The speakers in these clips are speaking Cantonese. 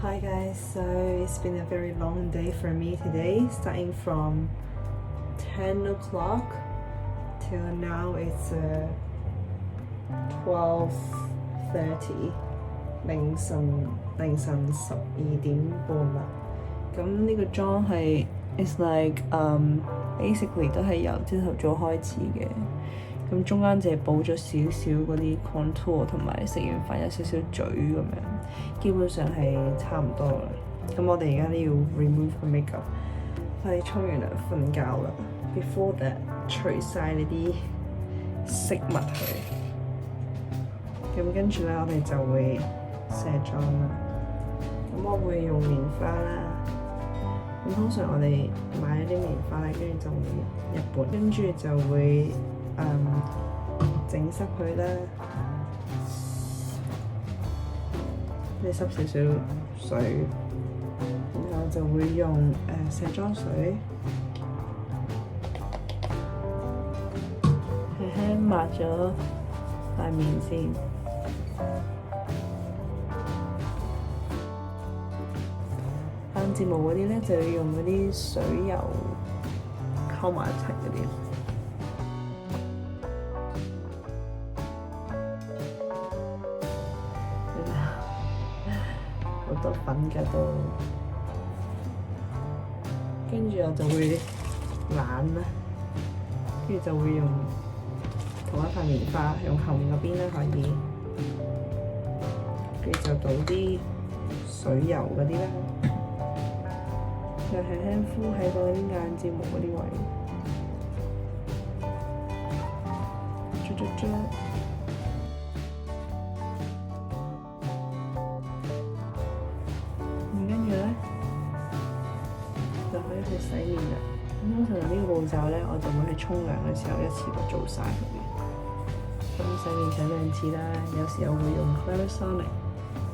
Hi guys, so it's been a very long day for me today, starting from 10 o'clock till now it's 12:30 凌晨12點半啦。咁呢個妝係 it's like basically 都係由朝頭早開始嘅。咁中間淨係補咗少少嗰啲 contour 同埋食完飯有少少嘴咁樣，基本上係差唔多啦。咁我哋而家都要 remove 個 makeup， 快啲沖完涼瞓覺啦。Before that， 除晒呢啲飾物去。咁跟住咧，我哋就會卸妝啦。咁我會用棉花啦。咁通常我哋買一啲棉花咧，跟住就會一半，跟住就會整濕佢啦，你濕少少水，然後就會用卸妝水輕輕抹咗塊面先。眼睫毛嗰啲咧就要用嗰啲水油溝埋一齊嗰啲。好多粉㗎都，跟住我就會懶啦，跟住就會用同一塊棉花，用後面嗰邊啦可以，跟住就倒啲水油嗰啲啦，就輕輕敷喺嗰啲眼睫毛嗰啲位，捽。就可以去洗面啦。咁通常呢個步驟咧，我就會喺沖涼嘅時候一次過做晒佢嘅。咁洗面洗2次啦，有時候會用 Clarisonic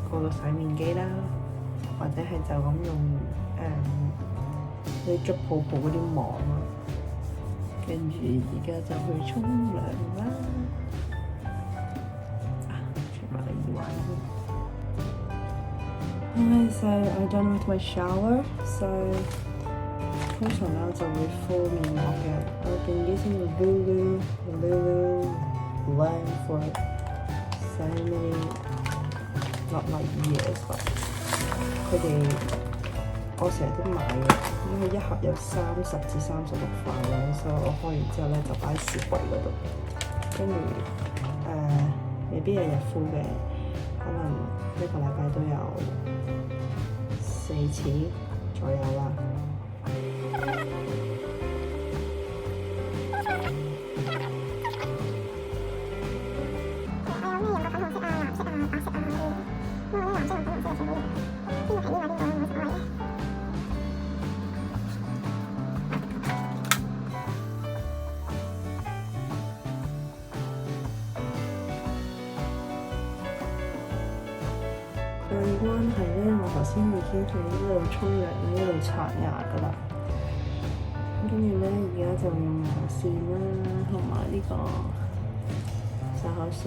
過個洗面機啦，或者係就咁用啲捽泡泡嗰啲網啊。跟住而家就去沖涼啦。除埋耳環先。Okay, so I'm done with my shower. So通常咧就會敷面膜嘅，我仲using Lulu Lamb for so many not like years， 佢哋我成日都買嘅，咁佢一盒有30至36塊啦，所以我開完之後咧就擺喺雪櫃嗰度，跟住未必日日敷嘅，可能一個禮拜都有4次左右啦。關係咧，我頭先已經喺呢度沖涼啦，呢度刷牙噶啦。跟住咧，而家就用牙線啦，同埋呢個漱口水。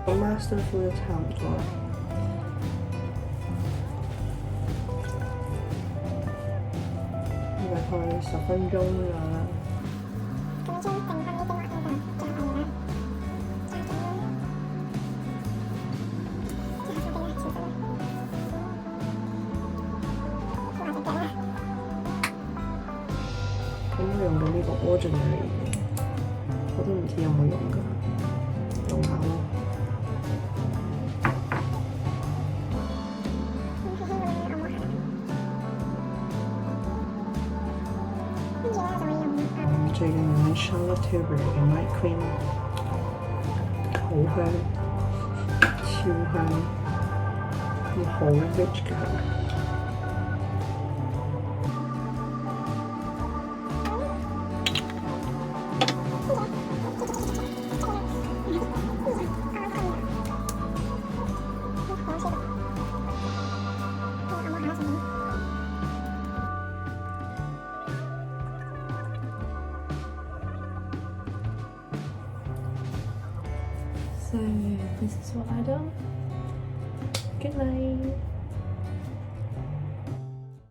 個 master 敷得差唔多。大概10分鐘啦。咁將剩翻啲精華咧就再我哋咁我用到呢個 ordinary 嘅，我都唔知有冇用㗎，用下咯。最近用 Charlotte Tilbury 嘅 night cream， 好香，超香，好 rich 㗎。So this is what I done. Good night.